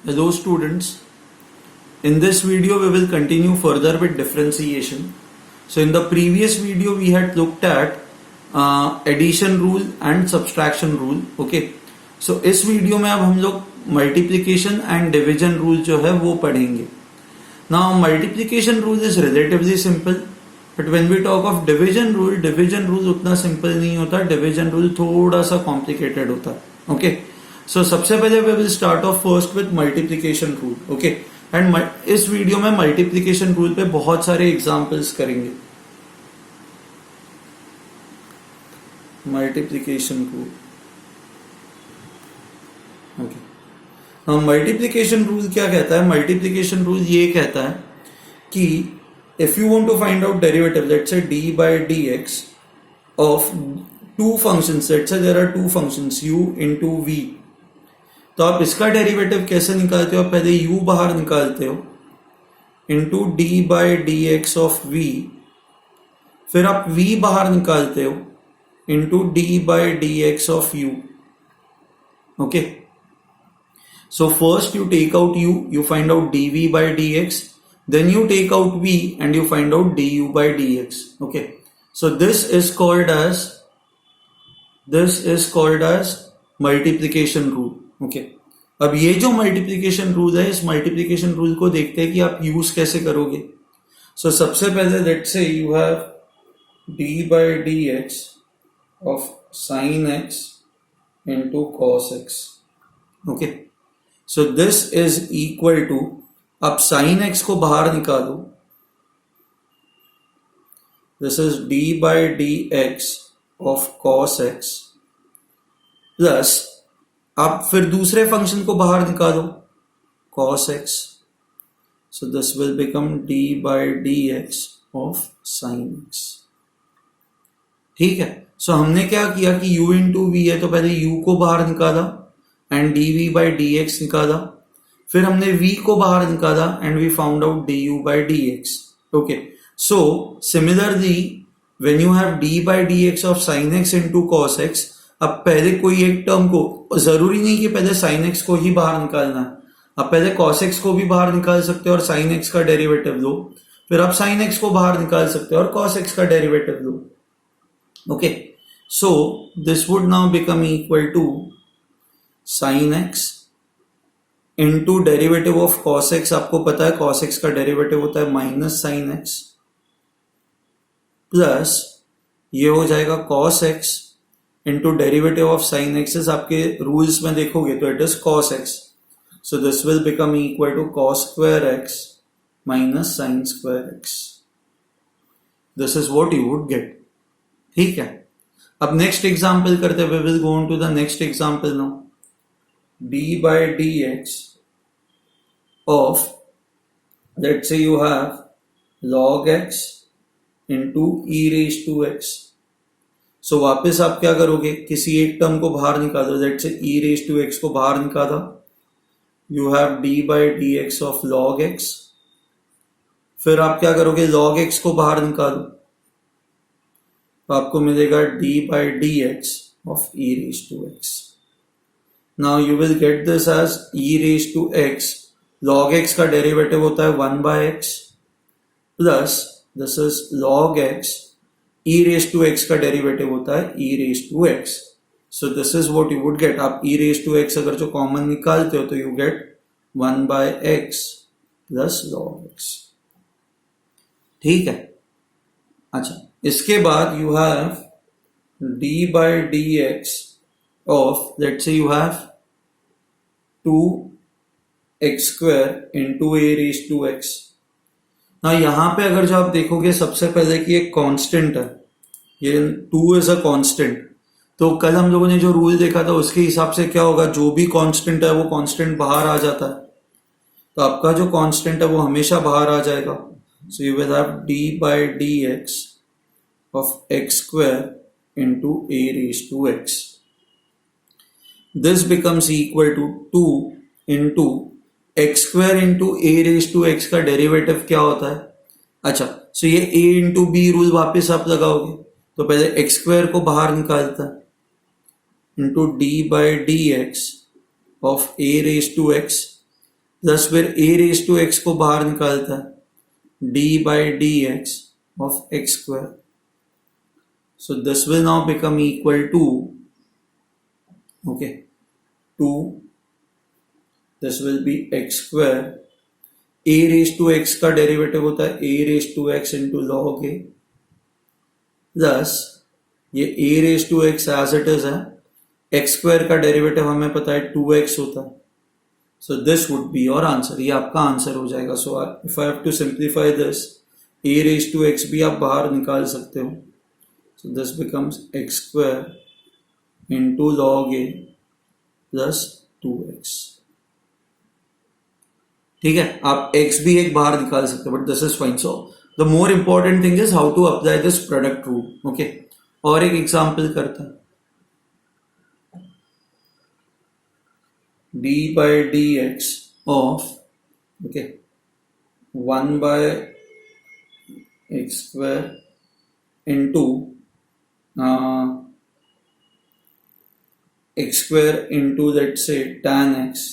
Hello students, in this video we will continue further with differentiation. So in the previous video we had looked at addition rule and subtraction rule. Okay, so इस video में अब हम लोग multiplication and division rule जो है वो पढ़ेंगे. Now multiplication rule is relatively simple, but when we talk of division rule उतना simple नहीं होता. Division rule थोड़ा सा complicated होता है. Okay. So सबसे पहले we will start off first with multiplication rule. Okay. And इस वीडियो में multiplication rule पे बहुत सारे examples करेंगे. Multiplication rule. Okay. Now multiplication rule क्या कहता है? Multiplication rule ये कहता है कि if you want to find out derivative, let's say d by dx of two functions, let's say there are two functions u into v. तो आप इसका डेरिवेटिव कैसे निकालते हो? आप पहले u बाहर निकालते हो into d by d x of v, फिर आप v बाहर निकालते हो into d by d x of u. Okay, so first you take out u, you find out dv by dx, then you take out v and you find out du by dx. Okay, so this is called as multiplication rule. Okay, अब ये जो multiplication rule है, इस multiplication rule को देखते हैं कि आप यूज कैसे करोगे. सो सबसे पहले let's say you have d by d x of sine x into cos x. Okay, so this is equal to, आप साइन एक्स को बाहर निकालो, this is d by d x of cos x plus आप फिर दूसरे function को बाहर निकालो cos x, so this will become d by dx of sin x. ठीक है, सो हमने क्या किया कि u इंटू वी है तो पहले u को बाहर निकाला एंड dv by dx निकाला, फिर हमने v को बाहर निकाला and we found out du by dx. Okay, so similarly when you have d by dx of sin x into cos x, अब पहले कोई एक टर्म को, जरूरी नहीं कि पहले sin x को ही बाहर निकालना है, आप पहले cos x को भी बाहर निकाल सकते हो और sin x का डेरिवेटिव लो, फिर आप sin x को बाहर निकाल सकते हो और cos x का डेरिवेटिव लो. Okay, so this would now become equal to sin x into derivative of cos x. आपको पता है cos x का डेरिवेटिव होता है माइनस sin x, प्लस ये हो जाएगा cos x into derivative of sine x. आपके रूल्स में देखोगे तो it is cos x, so this will become equal to cos square x minus sine square x. This is what you would get. ठीक है, अब next example करते हुए will go on to the next example now. D by d x of, let's say you have log x into e raise to x. So वापस आप क्या करोगे, किसी एक टर्म को बाहर निकालो, let's say e raise to x को बाहर निकाला, you have d by d x of log x, फिर आप क्या करोगे, log x को बाहर निकालो तो आपको मिलेगा d by d x of e raise to x. Now you will get this as e raise to x, log x का डेरिवेटिव होता है 1 by x, plus this is log x, e raise to x का derivative होता है e raise to x. So this is what you would get. आप e raise to x अगर जो common निकालते हो तो you get 1 by x plus log x. ठीक है, अच्छा, इसके बाद you have d by d x of, let's say you have 2x square into a raise to x. ना यहां पे अगर जो आप देखोगे सबसे पहले कि एक कांस्टेंट है, ये 2 इज अ कांस्टेंट, तो कल हम लोगों ने जो रूल देखा था उसके हिसाब से क्या होगा, जो भी कांस्टेंट है वो कांस्टेंट बाहर आ जाता है, तो आपका जो कांस्टेंट है वो हमेशा बाहर आ जाएगा. So you will have d by d x of x square into a raise to x. This becomes equal to 2 into x square into a raise to x का डेरिवेटिव क्या होता है. अच्छा, सो ये a इंटू बी रूल वापिस आप लगाओगे तो पहले एक्स स्क्वायर को बाहर निकालता है into d by d x of a raised to x. Plus फिर ए रेज टू एक्स को बाहर निकालता है D by d x of x square. So this will now become equal to, okay, 2, this will be x square. A raised to x का derivative होता है a raised to x into log a plus ये a raised to x as it is है, x square का derivative हमें पता है 2x होता है. So this would be your answer. ये आपका आंसर हो जाएगा. So if I have to simplify this, a raised to x भी आप बाहर निकाल सकते हो. So this becomes x square into log a plus 2x. ठीक है, आप x भी एक बाहर निकाल सकते हो, but this is fine. So the more important thing is how to apply this product rule. Okay, और एक एग्जाम्पल करता है. d by dx of, okay, 1 by x square into x square into, let's say, tan x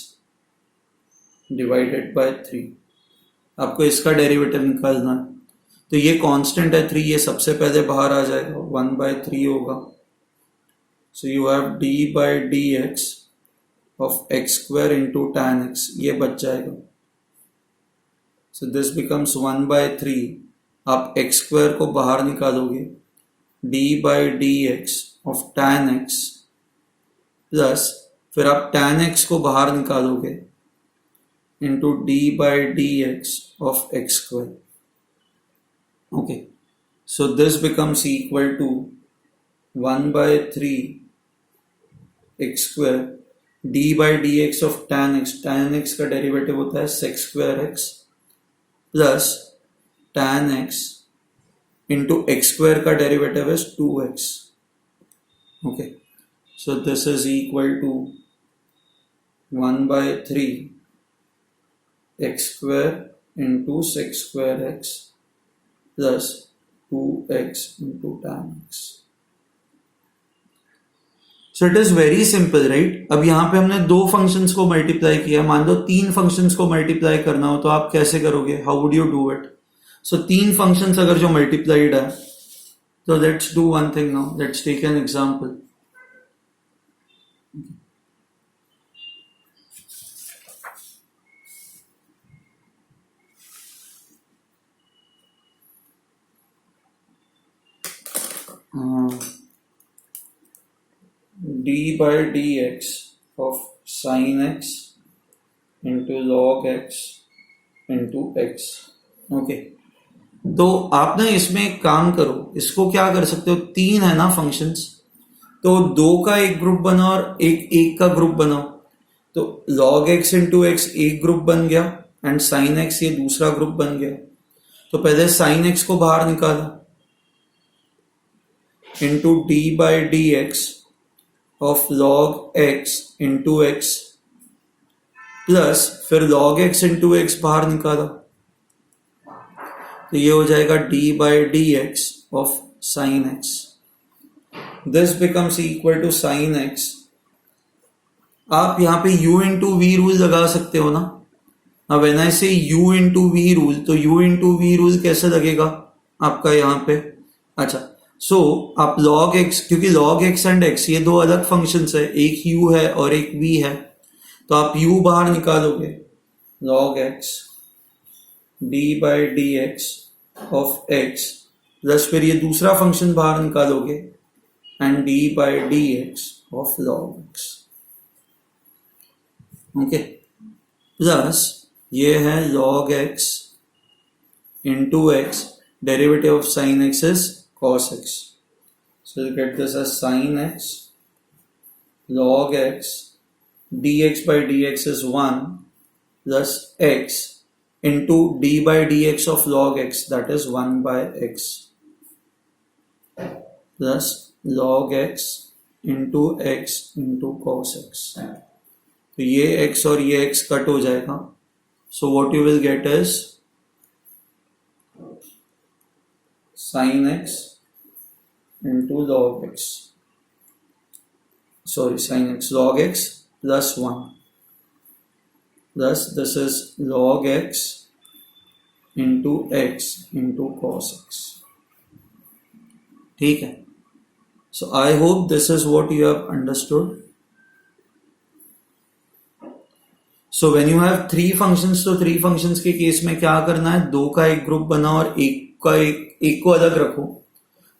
divided by 3. आपको इसका derivative निकालना है. तो ये कांस्टेंट है 3, ये सबसे पहले बाहर आ जाएगा, 1/3 होगा. So you have d by d x of x square into tan x, ये बच जाएगा. So this becomes 1/3. आप एक्स स्क्वायर को बाहर निकालोगे, d by d x of tan x plus फिर आप टैन एक्स को बाहर निकालोगे into d by dx of x square. Okay, so this becomes equal to 1/3 x square d by dx of tan x. tan x का derivative होता है sec square x plus tan x into x square का derivative है 2x. Okay, so this is equal to 1/3 x square into sec square x plus 2x into tan x. So it is very simple, right? अब यहाँ पे हमने दो functions को multiply किया. मान लो 3 फंक्शंस को मल्टीप्लाई करना हो तो आप कैसे करोगे? How would you do it? So 3 functions अगर जो मल्टीप्लाइड है, तो let's do one thing now. Let's take an example. d by dx of sin x into log x into x. Okay, तो आप ना इसमें एक काम करो, इसको क्या कर सकते हो, 3 है ना फंक्शंस, तो 2 का एक ग्रुप बनाओ और एक का ग्रुप बनाओ. तो log x into x एक ग्रुप बन गया एंड sin x ये दूसरा ग्रुप बन गया. तो पहले sin x को बाहर निकाला into d by dx of log x into x plus फिर log x into x बाहर निकाला, तो ये हो जाएगा d by dx of sin x. This becomes equal to sin x. आप यहाँ पे u into v रूल लगा सकते हो ना. अब व्हेन आई से u into v रूल, तो u into v रूल कैसे लगेगा आपका यहाँ पे? अच्छा, सो आप log x, क्योंकि log x एंड x ये दो अलग फंक्शंस है, एक u है और एक v है, तो आप u बाहर निकालोगे, log x d by dx of x plus फिर ये दूसरा फंक्शन बाहर निकालोगे and d by dx of log x. Okay, plus ये है log x into x, derivative of sin x is cos x. So you get this as sin x log x dx by dx is 1 plus x into d by dx of log x, that is 1 by x plus log x into x into cos x. तो ये x और ये x cut हो जाएगा. So what you will get is sin x into log x, sorry, sin x log x plus 1. thus this is log x into cos x. ठीक है. So I hope this is what you have understood. So when you have three functions, तो three functions के case में क्या करना है, दो का एक ग्रुप बनाओ और एक को अलग रखो,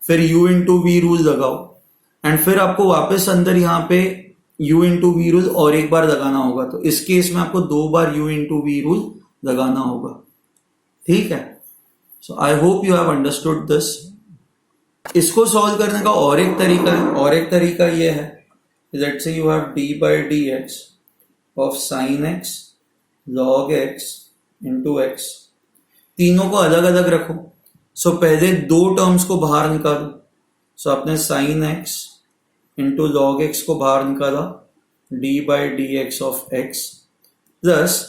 फिर u इंटू वी रूल लगाओ, एंड फिर आपको वापस अंदर यहाँ पे u इंटू वी रूल और एक बार लगाना होगा. तो इस केस में आपको दो बार u इंटू वी रूल लगाना होगा. ठीक है. So I hope you have understood this. इसको सॉल्व करने का और एक तरीका ये है, let's say you have d by d x of sine x log x into x. तीनों को अलग अलग रखो. सो पहले दो टर्म्स को बाहर निकालो. सो आपने sign x into log x को बाहर निकाला, d by d x of x, plus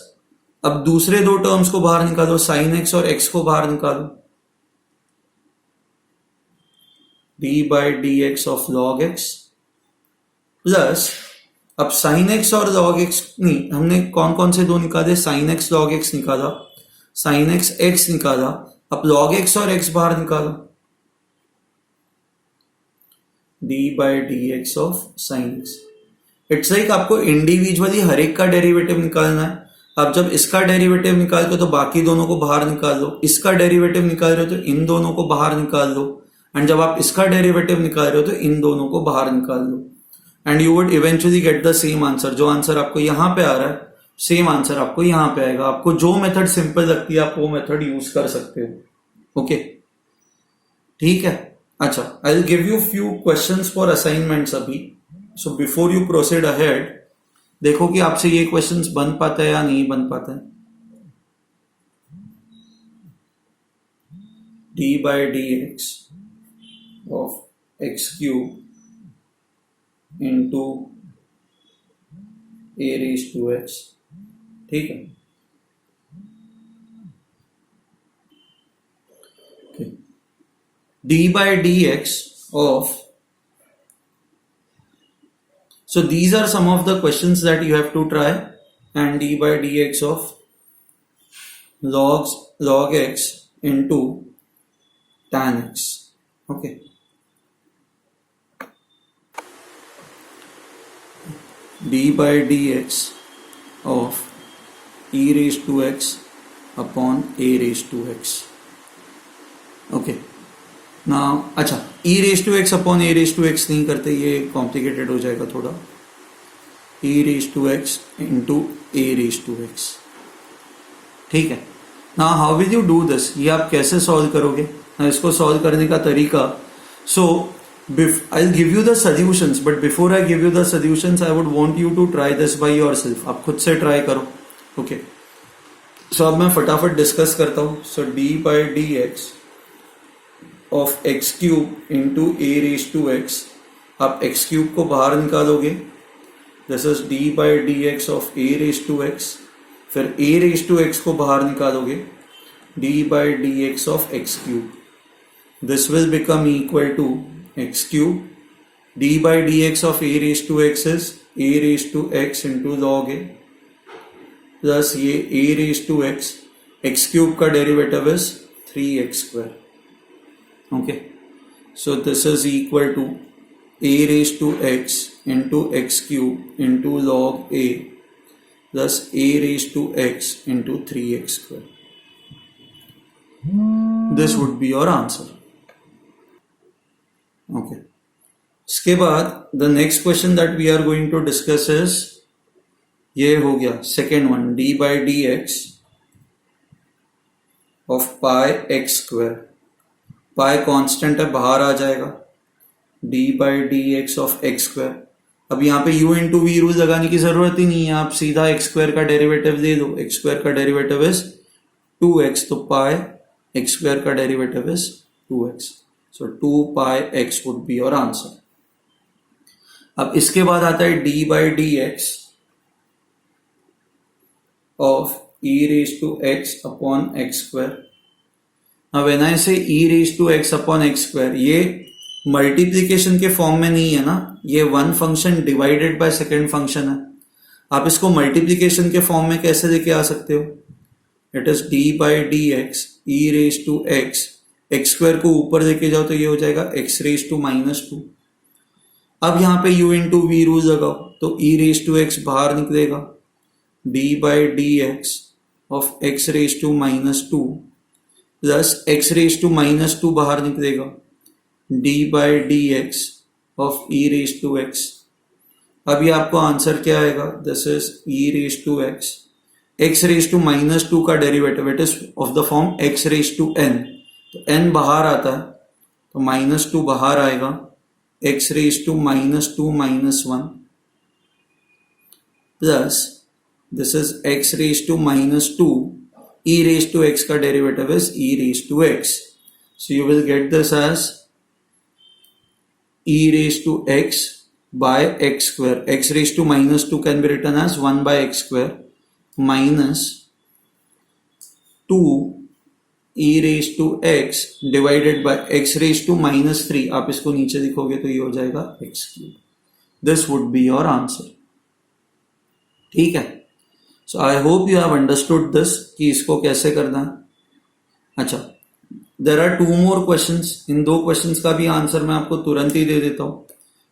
अब दूसरे दो टर्म्स को बाहर निकालो, साइन एक्स और एक्स को बाहर निकालो, d by d x of log x, plus अब साइन एक्स और लॉग एक्स नहीं, हमने कौन कौन से दो निकाले, साइन एक्स लॉग एक्स निकाला, साइन एक्स एक्स निकाला, अब लॉग एक्स और एक्स बाहर निकालो, d by d x of sine x. It's like आपको इंडिविजुअली हर एक का डेरिवेटिव निकालना है. आप जब इसका डेरिवेटिव निकालते हो तो बाकी दोनों को बाहर निकाल लो, इसका डेरिवेटिव निकाल रहे हो तो इन दोनों को बाहर निकाल लो, एंड जब आप इसका डेरिवेटिव निकाल रहे हो तो इन दोनों को बाहर निकाल लो, and you would eventually get the same answer. जो आंसर आपको यहां पे आ रहा है, सेम आंसर आपको यहां पे आएगा. आपको जो मेथड सिंपल लगती है आप वो मेथड यूज कर सकते हो. ओके, ठीक है. अच्छा, I will give you few questions for assignments अभी. So before you proceed ahead, देखो कि आपसे ये क्वेश्चंस बन पाता है या नहीं बन पाता है. d by d x of x cube into a raise to x. ठीक है. d by dx of, so these are some of the questions that you have to try, and d by dx of log x into tan x. Okay, d by dx of e raised to x upon a raised to x. Okay. ना अच्छा, e raise to x upon a raise to x नहीं करते, ये complicated हो जाएगा थोड़ा. e raise to x into a raise to x. ठीक है. ना how will you do this, ये आप कैसे सॉल्व करोगे. ना इसको सॉल्व करने का तरीका, so I give you the solutions, but before I give you the solutions I would want you to try this by yourself. आप खुद से ट्राई करो. ओके, सो अब मैं फटाफट डिस्कस करता हूं. So d by d x of x cube into a raise to x, आप एक्स क्यूब को बाहर निकालोगे, this is d by d x of a raise to x, फिर ए रेज टू एक्स को बाहर निकालोगे, d by d x of x cube. This will become equal to x cube, d by d x of a raise to x is a raise to x into log A, plus ये ए raise to x cube का derivative is 3x square. Okay, so this is equal to a raised to x into x cube into log a plus a raised to x into 3x square. This would be your answer. Okay. इसके बाद the next question that we are going to discuss is, ये हो गया second one, d by dx of pi x square. Pi constant है, बाहर आ जाएगा, d by d x of x square. अब यहाँ पे u इंटू वी रूल लगाने की जरूरत ही नहीं है, आप सीधा एक्स स्क्वायर का डेरिवेटिव दे दो. एक्स स्क्वायर का डेरिवेटिव इज 2x, तो पाई एक्स स्क्वायर का derivative is 2x. So 2 pi x would be your answer. अब इसके बाद आता है d by d x of e raise to x upon x square. Now when I say e raised to x upon x square, ये multiplication के form में नहीं है ना, ये one function divided by second function है. आप इसको मल्टीप्लीकेशन के फॉर्म में कैसे लेके आ सकते हो? It is d by d x e raise to x, x square को ऊपर लेके जाओ तो ये हो जाएगा एक्स रेज टू -2। अब यहाँ पे u इंटू वी रूल लगाओ तो ई रेज टू एक्स बाहर निकलेगा, d by d x of x raise to -2 plus x raise to -2 बाहर निकलेगा, d by d x of e raise to x. अब ये आपको आंसर क्या आएगा? This is e raise to x, x raise to -2 का derivative it is of the form x raise to n, तो n बाहर आता है तो -2 बाहर आएगा, x raise to -2 -1 plus this is x raise to -2, e raise to x का derivative is e raise to x, so you will get this as e raised to x by x square. X raised to -2 can be written as 1 by x square minus 2 e raised to x divided by x raised to -3. आप इसको नीचे लिखोगे तो ये हो जाएगा x cube. This would be your answer. ठीक है, so I hope you have understood this कि इसको कैसे करना है। अच्छा, देर आर 2 more questions. इन 2 questions का भी आंसर मैं आपको तुरंत ही दे देता हूं।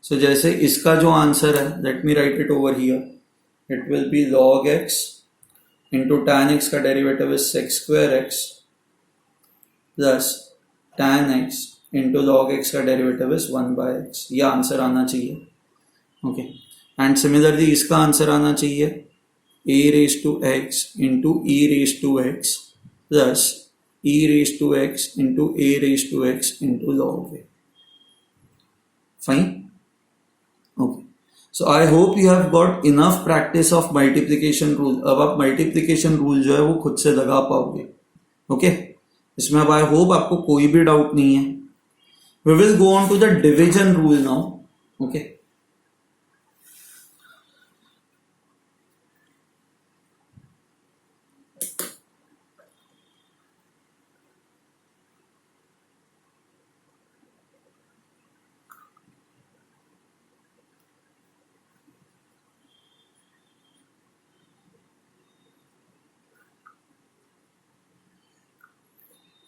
सो जैसे इसका जो आंसर है, let me right it over here, it will be log x into tan x का derivative is sec square x plus tan x into log x का डेरिवेटिव इज 1 by x। ये आंसर आना चाहिए। Okay, and similarly इसका answer आना चाहिए a raised to x into e raised to x plus e raised to x into a raised to x into log a. Fine? Okay. So I hope you have got enough practice of multiplication rule. अब आप multiplication rule जो है वो खुद से लगा पाओगे। Okay? इसमें अब I hope आपको कोई भी डाउट नहीं है। We will go on to the division rule now. Okay?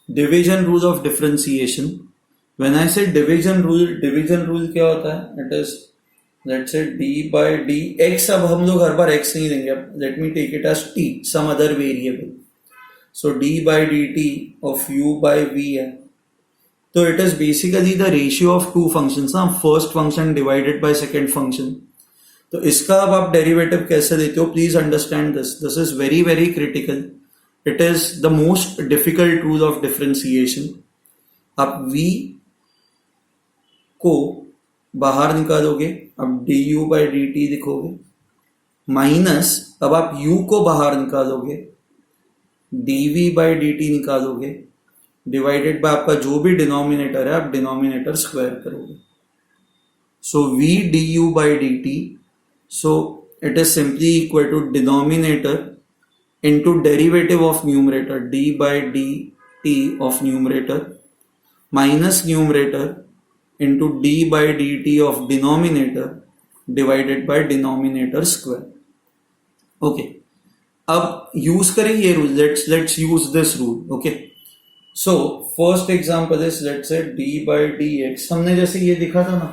Division rule of differentiation. When I say division rule क्या होता है? It is, let's say d by dx. अब हम लोग हर बार x नहीं देंगे, अब let me take it as t, some other variable. So d by dt of u by v है, तो it is basically the ratio of 2 functions ना, first function divided by second function. तो इसका अब आप डेरिवेटिव कैसे देते हो? Please understand this is very very critical. It is the most difficult rule of differentiation. आप v को बाहर निकालोगे, अब du बाई डी टी लिखोगे, माइनस अब आप u को बाहर निकालोगे, dv बाई डी टी निकालोगे, डिवाइडेड बाय आपका जो भी डिनोमिनेटर है आप डिनोमिनेटर स्क्वायर करोगे. सो v du by D T, so it is simply equal to denominator into derivative of numerator d by dt of numerator minus numerator into d by dt of denominator divided by denominator square. Okay, अब use करें ये rule. let's use this rule. Okay, so first example is let's say d by dx. हमने जैसे ये दिखा था ना,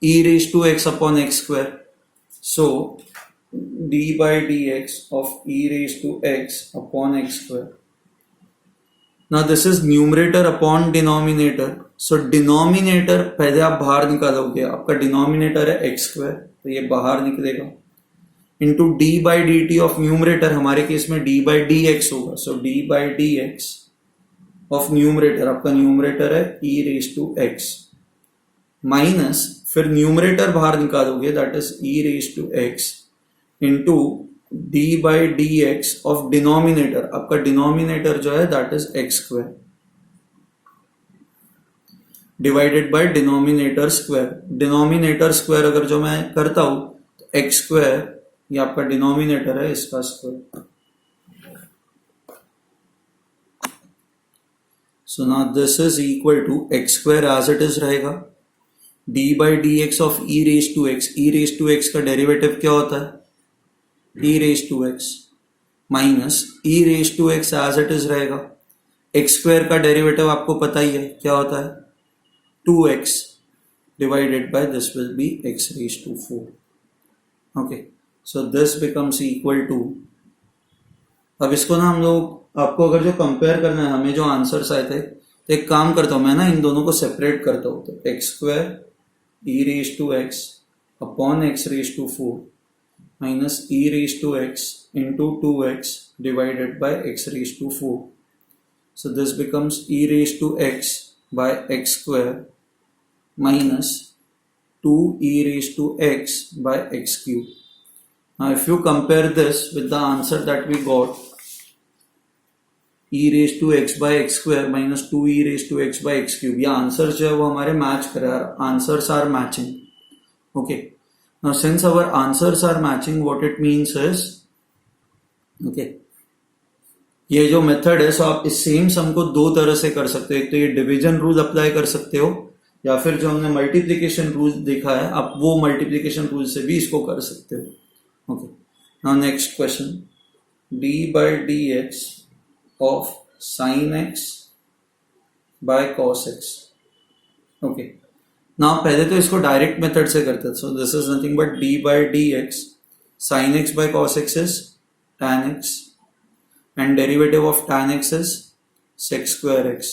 e raised to x upon x square. So d by dx of e raised to x upon x square. Now this is numerator upon denominator. So denominator पहले आप बाहर निकालोगे, आपका denominator है x square, तो ये बाहर निकलेगा, into d by dt of numerator, हमारे केस में d by dx होगा. So d by dx of numerator, आपका numerator है e raised to x, minus फिर न्यूमरेटर बाहर निकालोगे, that is e raise to x into d by d x of denominator, आपका denominator जो है that is x square, divided by denominator square. Denominator square अगर जो मैं करता हूं तो x स्क्वायर, ये आपका डिनोमिनेटर है, इसका square. So now this is equal to x square as it is रहेगा, d by d x of e raise to x, e raise to x का डेरिवेटिव क्या होता है, e raise to x minus e raise to x as it is रहेगा, x square का derivative आपको पता ही है क्या होता है, 2x divided by this will be x raised to 4. Okay, so this becomes equal to, अब इसको ना हम लोग, आपको अगर जो कंपेयर करना है, हमें जो आंसर्स आए थे, तो एक काम करता हूं मैं ना, इन दोनों को सेपरेट करता हूं, तो x square e raise to x upon x raise to 4 minus e raise to x into 2x divided by x raise to 4. So this becomes e raised to x by x square minus 2 e raised to x by x cube. Now if you compare this with the answer that we got, e raised to x by x square minus 2 e raised to x by x cube, ये answer जो है वो हमारे match कर रहा है, answers are matching. Okay, now since our answers are matching, what it means is, okay, ये जो मेथड है, सो आप इस सेम सम को दो तरह से कर सकते हो. एक तो ये डिवीजन रूल अप्लाई कर सकते हो, या फिर जो हमने मल्टीप्लिकेशन रूल देखा है, आप वो मल्टीप्लिकेशन रूल से भी इसको कर सकते हो. Okay, now next question, D by d x of sine x by cos x. Okay, now पहले तो इसको डायरेक्ट मेथड से करते हैं. सो this is nothing but D by d x sine x by cos x is tan x and derivative of tan x is sec square x.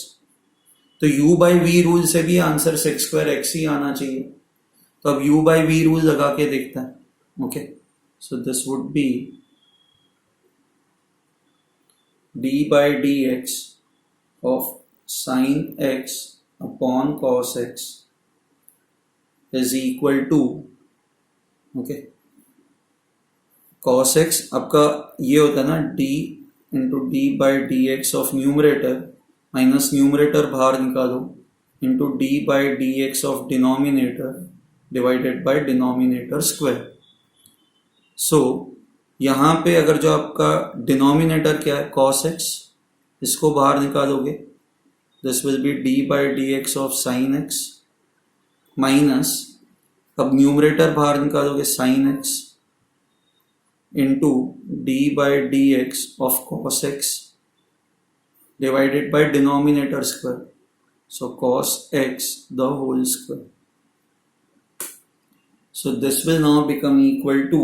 तो u by v rule से भी answer sec square x ही आना चाहिए. तो अब u by v rule लगा के देखते हैं. Okay, so this would be d by dx of sin x upon cos x is equal to, okay, cos x आपका ये होता है ना d into d by d x of numerator minus numerator बाहर निकालो into d by d x of denominator divided by denominator square. So यहाँ पे अगर जो आपका डिनोमिनेटर क्या है cos x, इसको बाहर निकालोगे, this will be D by d x of sine x minus, अब न्यूमरेटर बाहर निकालोगे sin x into d by dx of cos x divided by denominator square, so cos x the whole square. So this will now become equal to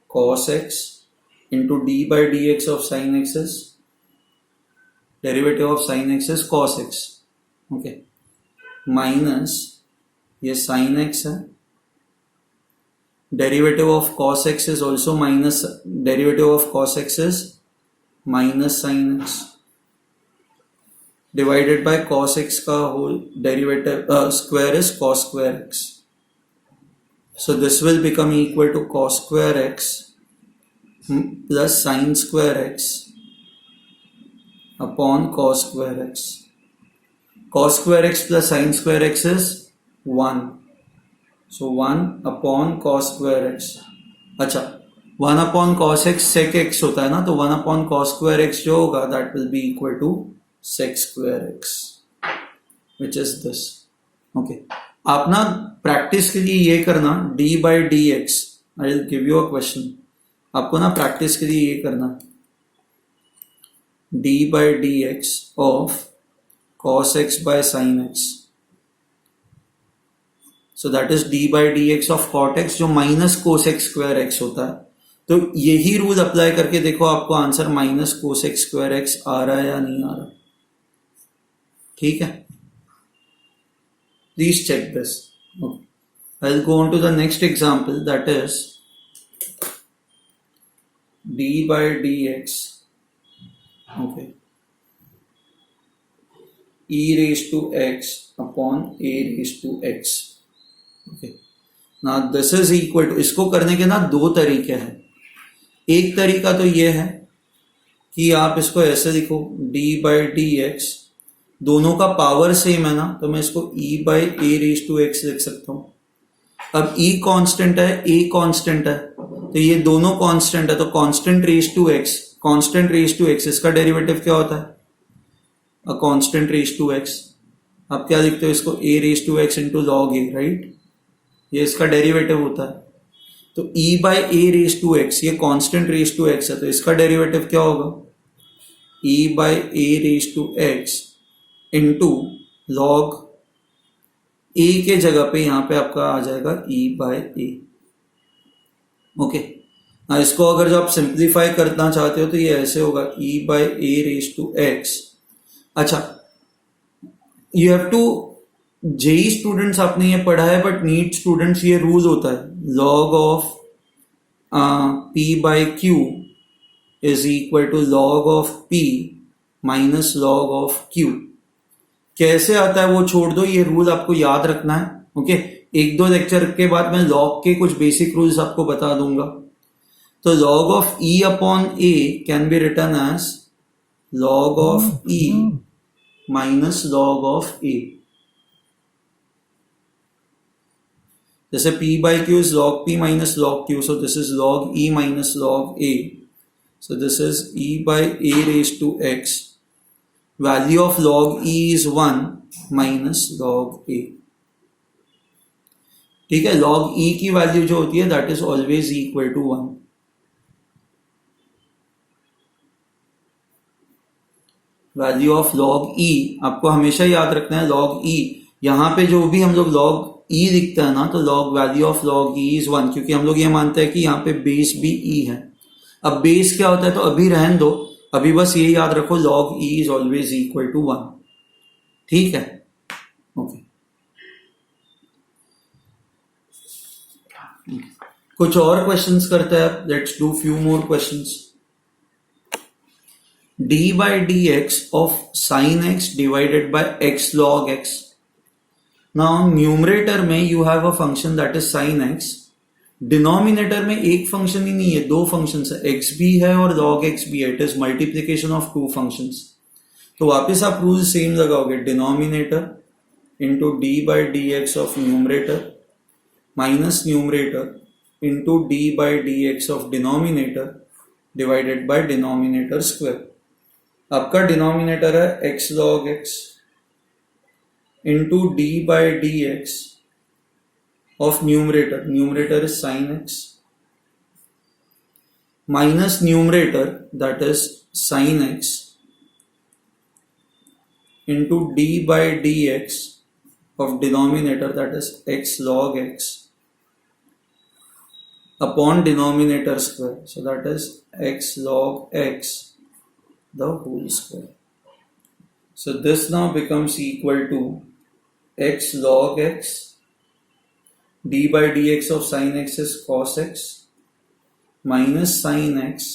cos x into d by dx of sin x is, derivative of sin x is cos x, okay, minus ये sin x है, derivative of cos x is also minus, derivative of cos x is minus sin x divided by cos x का whole derivative square is cos square x. So this will become equal to cos square x plus sin square x upon cos square x. Cos square x plus sin square x is 1. So 1 upon cos square x. अच्छा, 1 upon cos x sec x होता है ना, तो 1 upon cos square x जो होगा that will be equal to sec square x, which is this. Okay, आप ना practice के लिए ये करना d by dx. I will give you a question. आपको ना प्रैक्टिस के लिए ये करना d by dx of cos x by sin x. So that is d by dx of cot x जो minus cos x square x होता है. तो यही रूल अप्लाई करके देखो, आपको answer minus cos x square x आ रहा है या नहीं आ रहा. ठीक है, please check this. I will go on to the next example, that is d by dx, okay, e raised to x upon a raised to x. Okay, ना दिस इज इक्वल टू, इसको करने के ना दो तरीके हैं. एक तरीका तो ये है कि आप इसको ऐसे लिखो d बाई डी एक्स, दोनों का पावर सेम है ना, तो मैं इसको e by a raise to x लिख सकता हूं. अब e कांस्टेंट है, a कांस्टेंट है, तो ये दोनों कांस्टेंट है, तो constant raise to x, constant raise to x, इसका डेरिवेटिव क्या होता है, a constant raise to x. आप क्या लिखते हो इसको, a raise to x into log a, right, ये इसका डेरिवेटिव होता है। तो e by a raise to x, ये कांस्टेंट रेज टू एक्स है, तो इसका डेरिवेटिव क्या होगा, e by a raise to x into log a के जगह पे यहाँ पे आपका आ जाएगा e बाय ए। ओके, इसको अगर जो आप सिंप्लीफाई करना चाहते हो तो ये ऐसे होगा, e by a raise to x. अच्छा, you have to, JEE students आपने ये पढ़ा है, बट नीट स्टूडेंट्स ये रूल होता है, log of p by q is equal to log of p minus log of q। कैसे आता है वो छोड़ दो, ये रूल आपको याद रखना है। ओके, एक दो लेक्चर के बाद मैं लॉग के कुछ बेसिक रूल्स आपको बता दूंगा। तो log of e upon a can be written as log of e minus log of a। जैसे p by q is log p minus log q, so this is log e minus log a, so this is e by a raised to x, value of log e is 1 minus log a। ठीक है, log e की value जो होती है that is always equal to 1। Value of log e आपको हमेशा याद रखना है, log e, यहां पे जो भी हम लोग log e लिखते हैं ना, तो log value of log e is 1, क्योंकि हम लोग ये मानते हैं कि यहाँ पे बेस भी e है। अब बेस क्या होता है तो अभी रहन दो, अभी बस ये याद रखो log e is always equal to 1। ठीक है, ओके। कुछ और क्वेश्चंस करते हैं, let's do few more questions. d by dx of sin x divided by x log x। Now numerator में you have a function that is sin x, denominator में एक function ही नहीं है, दो फंक्शंस है, x भी है और log x भी है, it is multiplication of two functions. तो वापस आप रूल सेम लगाओगे, denominator into d by d x of numerator minus numerator into d by d x of denominator divided by denominator square. आपका denominator है x log x into d by d x of numerator, numerator is sine x, minus numerator that is sine x into d by d x of denominator that is x log x upon denominator square, so that is x log x the whole square. So this now becomes equal to x log x, d by dx of sin x is cos x minus sin x।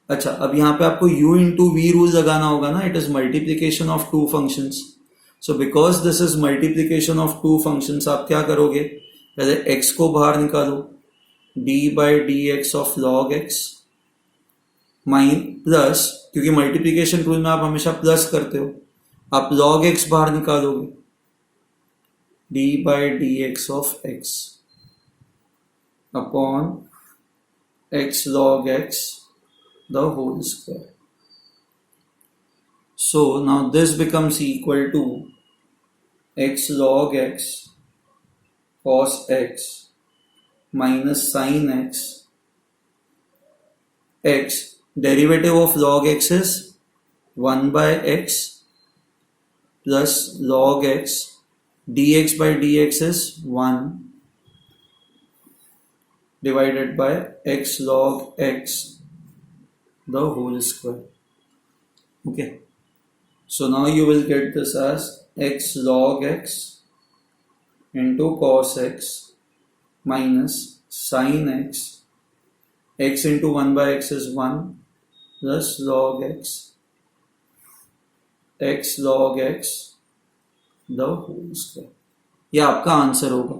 अच्छा, अब यहां पे आपको u into v rule लगाना होगा ना, it is multiplication of two functions. So because this is multiplication of two functions, आप क्या करोगे, पहले x को बाहर निकालो, d by dx of log x plus, क्योंकि मल्टीप्लीकेशन रूल में आप हमेशा प्लस करते हो, आप log x बाहर निकालोगे, d by d x of x upon x log x the whole square। So now this becomes equal to x log x cos x minus sin x, x derivative of log x is 1 by x plus log x, dx by dx is 1 divided by x log x the whole square। Okay, so now you will get this as x log x into cos x minus sin x, x into 1 by x is 1 plus log x, x log x the whole square। ये आपका answer होगा।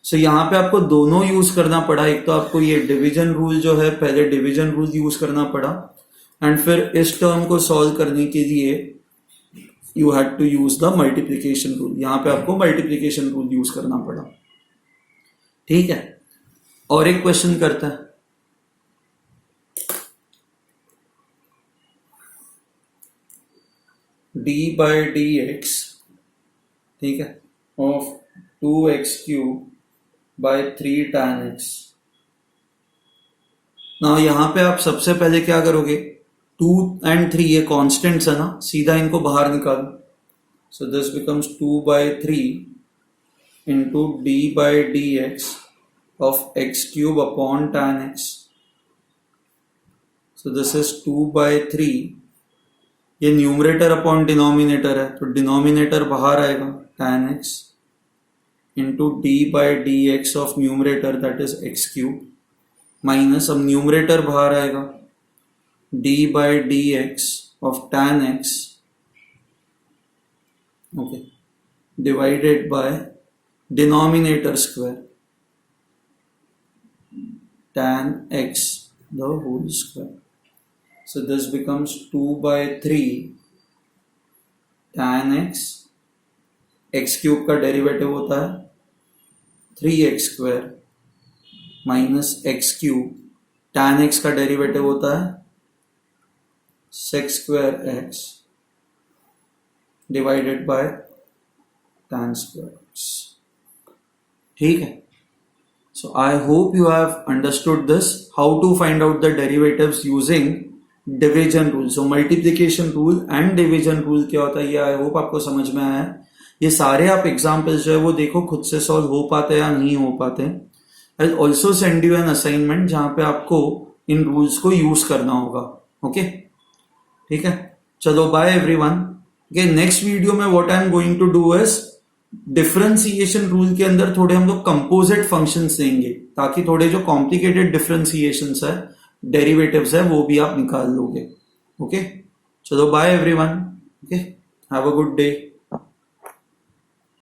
सो यहाँ पे आपको दोनों use करना पड़ा, एक तो आपको ये डिवीजन रूल जो है, पहले डिवीजन रूल यूज करना पड़ा, एंड फिर इस टर्म को सॉल्व करने के लिए you had to use the multiplication rule. यहाँ पे आपको मल्टीप्लीकेशन रूल यूज करना पड़ा। ठीक है, और एक क्वेश्चन करता है, d by dx ठीक है, of 2x³ bye 3 tan x। ना यहाँ पे आप सबसे पहले क्या करोगे, 2 and 3 ये कॉन्स्टेंट्स है ना, सीधा इनको बाहर निकालो। So this becomes 2/3 into d/dx of x³ upon tan x। So this is 2/3, ये न्यूमरेटर अपॉन डिनोमिनेटर है, तो डिनोमिनेटर बाहर आएगा tan x into d/dx of numerator that is x³, minus अब न्यूमरेटर बाहर आएगा d/dx of tan x, okay, divided by denominator square tan x the whole square। So this becomes 2/3 tan x, x³ का derivative होता है 3x² minus x³, tan x का derivative होता है sec² divided by tan²। ठीक है, so I hope you have understood this, how to find out the derivatives using division rule। so multiplication rule and division rule क्या होता है, ये I hope आपको समझ में आया है। ये सारे आप एग्जाम्पल्स जो है वो देखो खुद से सॉल्व हो पाते हैं या नहीं हो पाते। I'll also send you an assignment जहां पे आपको इन रूल्स को यूज करना होगा। ओके, ठीक है, चलो bye everyone. Okay, next video में what I am going to do is differentiation rule के अंदर थोड़े हम लोग कंपोजिट फंक्शंस देंगे, ताकि थोड़े जो कॉम्प्लिकेटेड डिफरेंशिएशंस है, डेरिवेटिव्स है, वो भी आप निकाल लोगे। ओके, चलो bye everyone. Okay, have a good day.